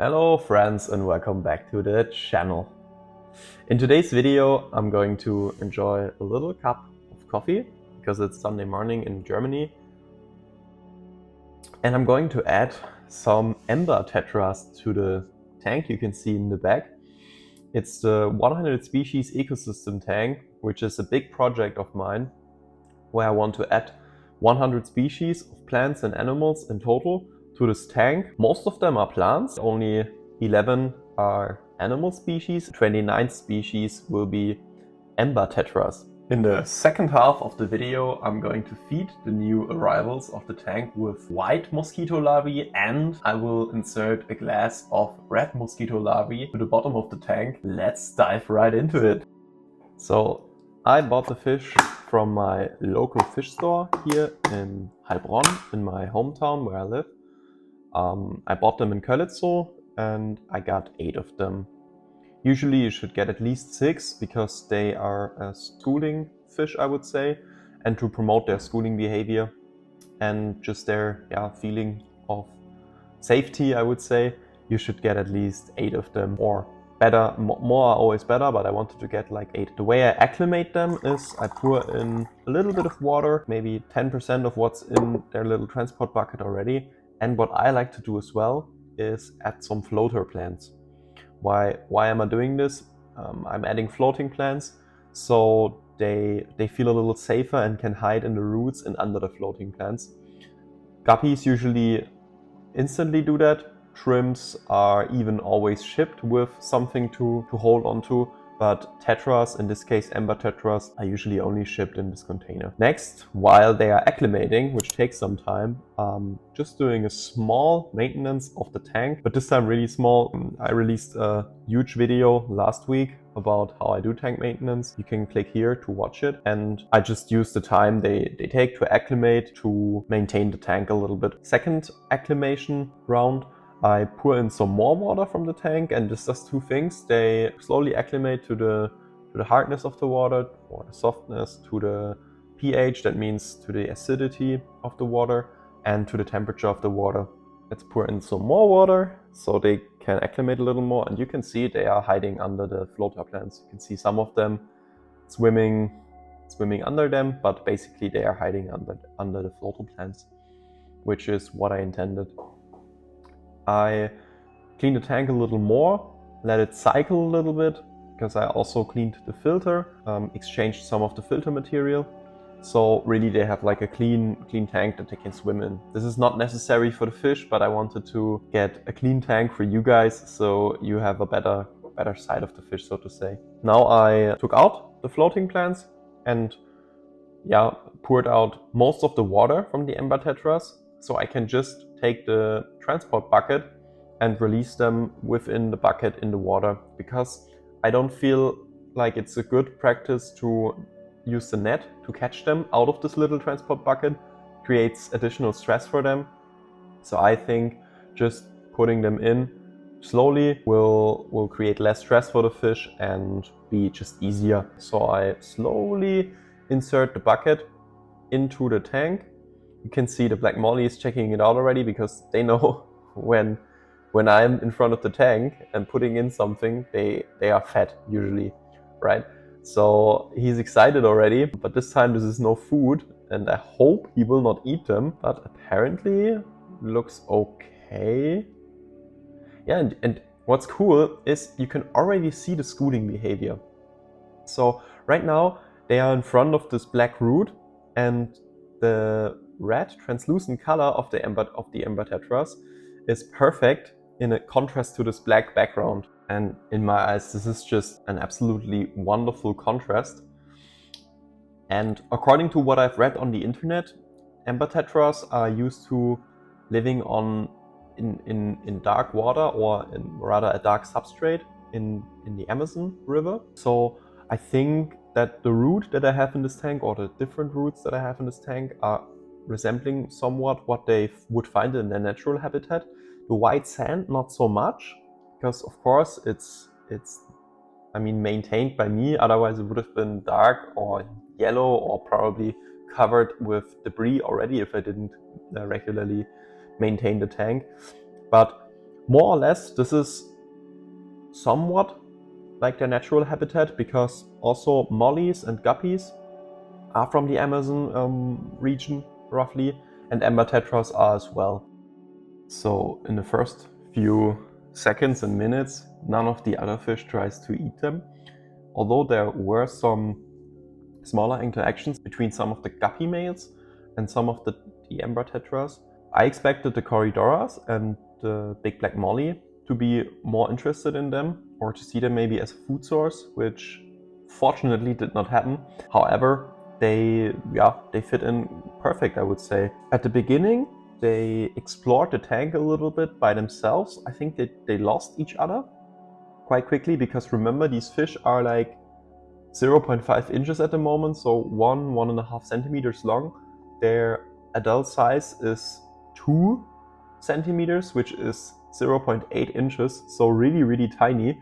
Hello friends and welcome back to the channel. In today's video I'm going to enjoy a little cup of coffee because it's Sunday morning in Germany, and I'm going to add some Ember Tetras to the tank you can see in the back. It's the 100 species ecosystem tank, which is a big project of mine where I want to add 100 species of plants and animals in total to this tank. Most of them are plants, only 11 are animal species, 29 species will be Ember Tetras. In the second half of the video I'm going to feed the new arrivals of the tank with white mosquito larvae, and I will insert a glass of red mosquito larvae to the bottom of the tank. Let's dive right into it. So I bought the fish from my local fish store here in Heilbronn, in my hometown where I live. I bought them in Kölitzow and I got 8 of them. Usually you should get at least 6 because they are a schooling fish, I would say, and to promote their schooling behavior and just their feeling of safety, I would say, you should get at least 8 of them, or better, more are always better, but I wanted to get like 8. The way I acclimate them is I pour in a little bit of water, maybe 10% of what's in their little transport bucket already. And what I like to do as well is add some floater plants. Why am I doing this? I'm adding floating plants so they feel a little safer and can hide in the roots and under the floating plants. Guppies usually instantly do that. Shrimps are even always shipped with something to hold on to, but tetras, in this case Ember Tetras, are usually only shipped in this container. Next, while they are acclimating, which takes some time, just doing a small maintenance of the tank, but this time really small. I released a huge video last week about how I do tank maintenance. You can click here to watch it, and I just use the time they take to acclimate to maintain the tank a little bit. Second acclimation round, I pour in some more water from the tank, and this does 2 things. They slowly acclimate to the hardness of the water, or the softness, to the pH, that means to the acidity of the water, and to the temperature of the water. Let's pour in some more water so they can acclimate a little more, and you can see they are hiding under the floater plants. You can see some of them swimming under them, but basically they are hiding under the floater plants, which is what I intended. I cleaned the tank a little more, let it cycle a little bit, because I also cleaned the filter, exchanged some of the filter material. So really they have like a clean tank that they can swim in. This is not necessary for the fish, but I wanted to get a clean tank for you guys, so you have a better side of the fish, so to say. Now I took out the floating plants and poured out most of the water from the Ember Tetras, so I can just take the transport bucket and release them within the bucket in the water, because I don't feel like it's a good practice to use the net to catch them out of this little transport bucket. Creates additional stress for them. So I think just putting them in slowly will create less stress for the fish and be just easier. So I slowly insert the bucket into the tank. You can see the black molly is checking it out already, because they know when I'm in front of the tank and putting in something, they are fed usually, right? So he's excited already, but this time this is no food, and I hope he will not eat them, but apparently looks okay. Yeah, and what's cool is you can already see the schooling behavior. So right now they are in front of this black root, and the red translucent color of the Ember Tetras is perfect in a contrast to this black background. And in my eyes, this is just an absolutely wonderful contrast. And according to what I've read on the internet, Ember Tetras are used to living in dark water, or in rather a dark substrate in the Amazon River. So I think that the root that I have in this tank, or the different roots that I have in this tank, are resembling somewhat what they would find in their natural habitat. The white sand, not so much, because of course it's maintained by me, otherwise it would have been dark or yellow or probably covered with debris already if I didn't regularly maintain the tank. But More or less, this is somewhat like their natural habitat, because also mollies and guppies are from the Amazon region, roughly, and Ember Tetras are as well. So in the first few seconds and minutes, none of the other fish tries to eat them, although there were some smaller interactions between some of the guppy males and some of the Ember Tetras. I expected the Corydoras and the big black molly to be more interested in them, or to see them maybe as a food source, which fortunately did not happen. However, they fit in perfect, I would say. At the beginning, they explored the tank a little bit by themselves. I think they lost each other quite quickly, because remember, these fish are like 0.5 inches at the moment, so 1.5 centimeters long. Their adult size is 2 centimeters, which is 0.8 inches, so really tiny.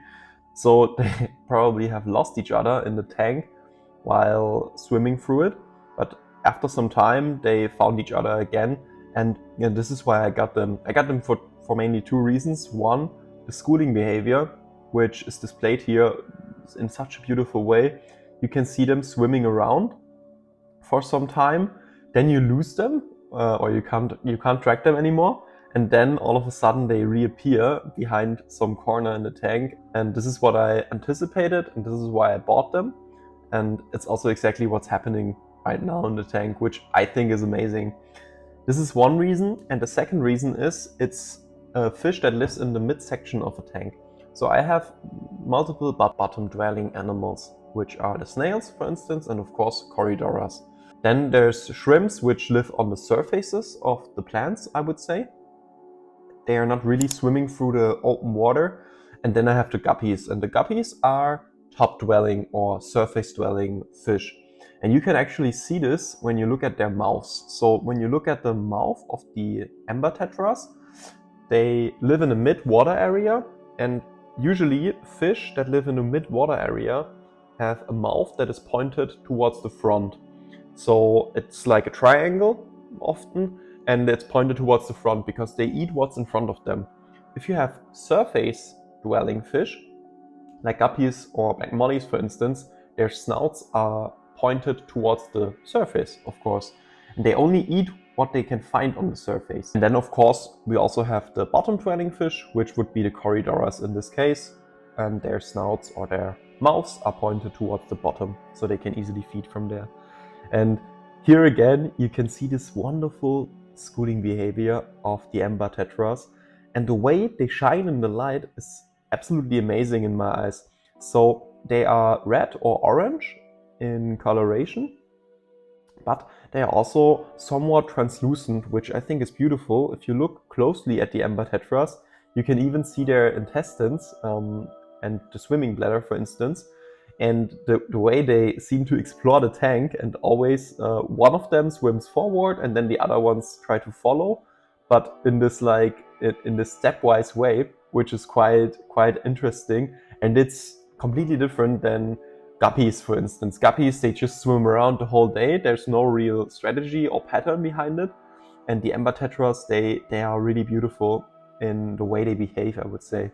So they probably have lost each other in the tank while swimming through it, but after some time they found each other again, and this is why I got them. I got them for mainly two reasons. One, the schooling behavior, which is displayed here in such a beautiful way. You can see them swimming around for some time, then you lose them, or you can't track them anymore, and then all of a sudden they reappear behind some corner in the tank. And this is what I anticipated, and this is why I bought them. And it's also exactly what's happening right now in the tank, which I think is amazing. This is one reason, and the second reason is it's a fish that lives in the midsection of a tank. So I have multiple bottom-dwelling animals, which are the snails, for instance, and of course Corydoras. Then there's shrimps, which live on the surfaces of the plants, I would say. They are not really swimming through the open water. And then I have the guppies, and the guppies are top-dwelling or surface-dwelling fish. And you can actually see this when you look at their mouths. So when you look at the mouth of the Ember Tetras, they live in a mid-water area, and usually fish that live in a mid-water area have a mouth that is pointed towards the front. So it's like a triangle often, and it's pointed towards the front because they eat what's in front of them. If you have surface-dwelling fish, like guppies or black mollies for instance, their snouts are pointed towards the surface, of course. And they only eat what they can find on the surface. And then of course we also have the bottom-dwelling fish, which would be the Corydoras in this case, and their snouts or their mouths are pointed towards the bottom, so they can easily feed from there. And here again you can see this wonderful schooling behavior of the Ember Tetras, and the way they shine in the light is absolutely amazing in my eyes. So they are red or orange in coloration, but they are also somewhat translucent, which I think is beautiful. If you look closely at the Ember Tetras, you can even see their intestines and the swimming bladder, for instance, and the way they seem to explore the tank, and always one of them swims forward and then the other ones try to follow, but in this stepwise way, which is quite interesting. And it's completely different than guppies, for instance. Guppies, they just swim around the whole day. There's no real strategy or pattern behind it. And the Ember Tetras, they are really beautiful in the way they behave, I would say.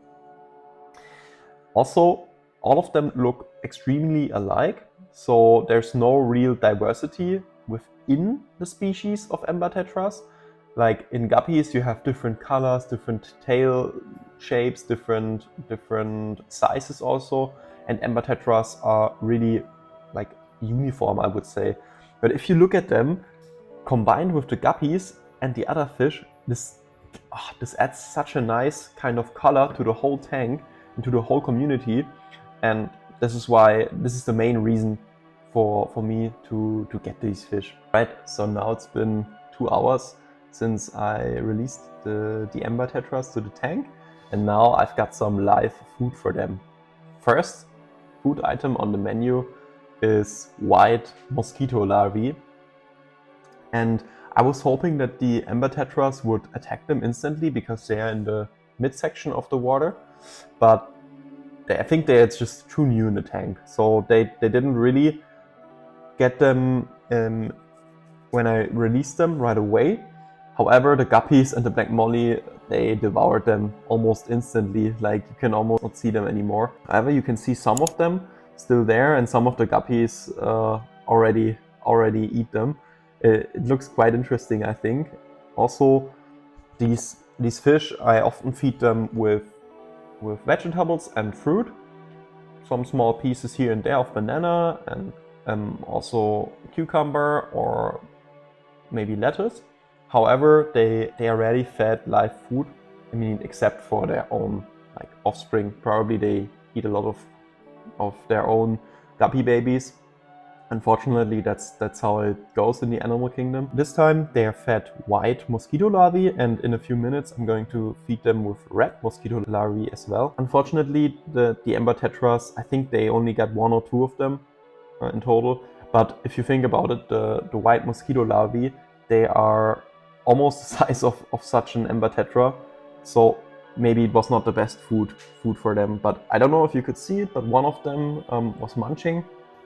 Also, all of them look extremely alike, so there's no real diversity within the species of Ember Tetras. Like in guppies, you have different colors, different tail shapes, different sizes also, and Ember Tetras are really like uniform, I would say. But if you look at them combined with the guppies and the other fish, this adds such a nice kind of color to the whole tank and to the whole community. And this is the main reason for me to get these fish. Right, so now it's been 2 hours since I released the Ember Tetras to the tank, and now I've got some live food for them. First food item on the menu is white mosquito larvae, and I was hoping that the Ember Tetras would attack them instantly because they are in the midsection of the water, but I think they're just too new in the tank, so they didn't really get them when I released them right away. However, the guppies and the black molly, they devoured them almost instantly, like you can almost not see them anymore. However, you can see some of them still there, and some of the guppies already eat them. It looks quite interesting, I think. Also, these fish, I often feed them with vegetables and fruit. Some small pieces here and there of banana and also cucumber or maybe lettuce. However, they are rarely fed live food. I mean, except for their own like offspring. Probably they eat a lot of their own guppy babies. Unfortunately, that's how it goes in the animal kingdom. This time they are fed white mosquito larvae, and in a few minutes I'm going to feed them with red mosquito larvae as well. Unfortunately, the Ember Tetras, I think they only got 1 or 2 of them in total. But if you think about it, the white mosquito larvae, they are almost the size of such an Ember Tetra. So maybe it was not the best food for them. But I don't know if you could see it, but one of them was munching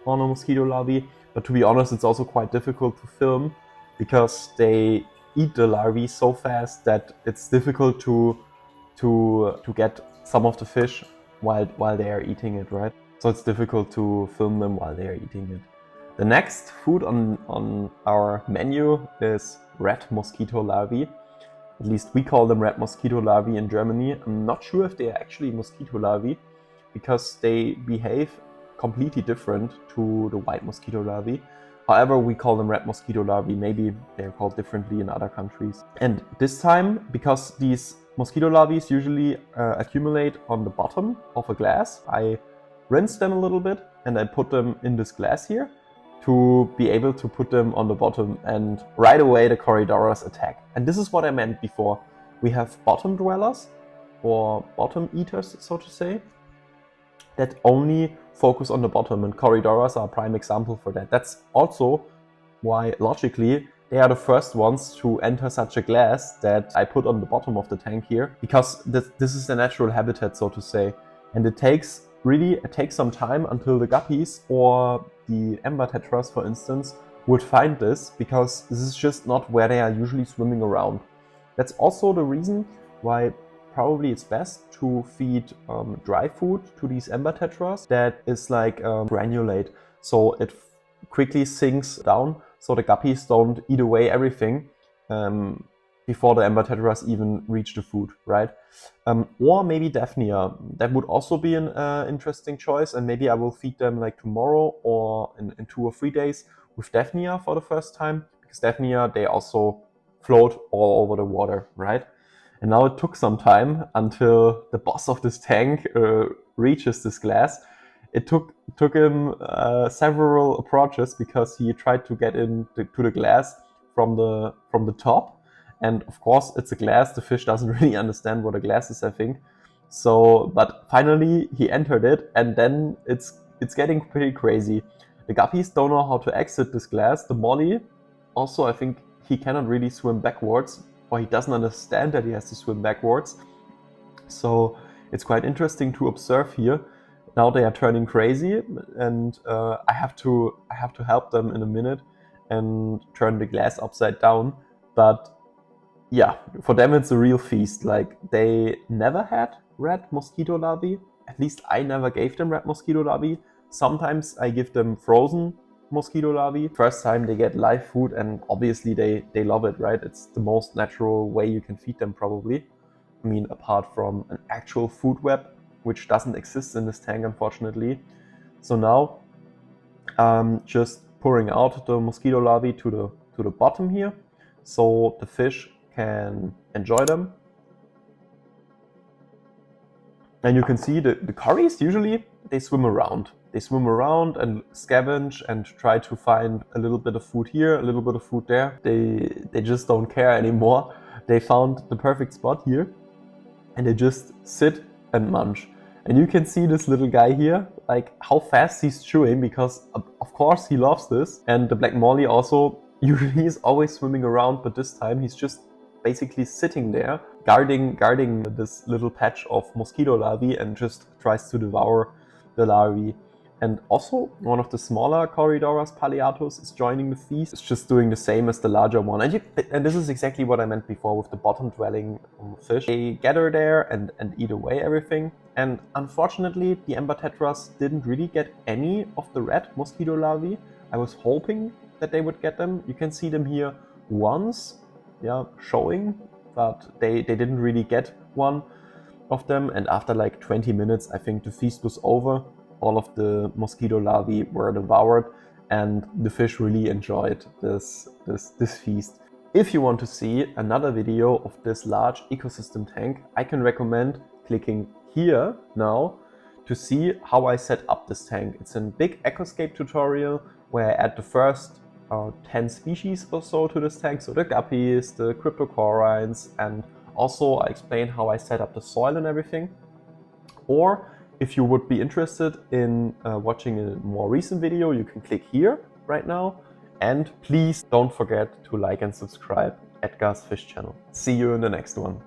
on a mosquito larvae. But to be honest, it's also quite difficult to film because they eat the larvae so fast that it's difficult to get some of the fish while they are eating it, right? So it's difficult to film them while they are eating it. The next food on our menu is red mosquito larvae. At least we call them red mosquito larvae in Germany. I'm not sure if they are actually mosquito larvae because they behave completely different to the white mosquito larvae. However, we call them red mosquito larvae. Maybe they're called differently in other countries. And this time, because these mosquito larvae usually accumulate on the bottom of a glass, I rinse them a little bit and I put them in this glass here to be able to put them on the bottom, and right away the Corydoras attack. And this is what I meant before. We have bottom dwellers or bottom eaters, so to say, that only focus on the bottom, and Corydoras are a prime example for that. That's also why, logically, they are the first ones to enter such a glass that I put on the bottom of the tank here, because this is their natural habitat, so to say. And it takes some time until the guppies or the Ember Tetras, for instance, would find this, because this is just not where they are usually swimming around. That's also the reason why probably it's best to feed dry food to these Ember Tetras that is like granulate, so it quickly sinks down, so the guppies don't eat away everything before the Ember Tetras even reach the food, right? Or maybe Daphnia. That would also be an interesting choice, and maybe I will feed them like tomorrow or in 2 or 3 days with Daphnia for the first time, because Daphnia, they also float all over the water, right? And now it took some time until the boss of this tank reaches this glass. It took him several approaches, because he tried to get to the glass from the top. And of course, it's a glass. The fish doesn't really understand what a glass is, I think. So, but finally he entered it, and then it's getting pretty crazy. The guppies don't know how to exit this glass. The molly, also, I think he cannot really swim backwards, or he doesn't understand that he has to swim backwards. So it's quite interesting to observe here. Now they are turning crazy, and I have to help them in a minute and turn the glass upside down. But yeah, for them it's a real feast. Like, they never had red mosquito larvae. At least I never gave them red mosquito larvae. Sometimes I give them frozen mosquito larvae. First time they get live food, and obviously they love it, right? It's the most natural way you can feed them, probably. I mean, apart from an actual food web, which doesn't exist in this tank, unfortunately. So now just pouring out the mosquito larvae to the bottom here, so the fish can enjoy them. And you can see the cories, usually they swim around. They swim around and scavenge and try to find a little bit of food here, a little bit of food there. They just don't care anymore. They found the perfect spot here, and they just sit and munch. And you can see this little guy here, like how fast he's chewing, because of course he loves this. And the black molly also, usually he's always swimming around, but this time he's just basically sitting there, guarding this little patch of mosquito larvae, and just tries to devour the larvae. And also, one of the smaller Corydoras palliatus is joining the feast. It's just doing the same as the larger one. And this is exactly what I meant before with the bottom-dwelling fish. They gather there and eat away everything. And unfortunately, the Ember Tetras didn't really get any of the red mosquito larvae. I was hoping that they would get them. You can see them here once, showing, but they didn't really get one of them. And after like 20 minutes, I think the feast was over. All of the mosquito larvae were devoured, and the fish really enjoyed this feast. If you want to see another video of this large ecosystem tank, I can recommend clicking here now to see how I set up this tank. It's a big aquascape tutorial where I add the first 10 species or so to this tank, so the guppies, the cryptocorines, and also I explain how I set up the soil and everything. Or if you would be interested in watching a more recent video, you can click here right now. And please don't forget to like and subscribe Edgar's Fish Channel. See you in the next one.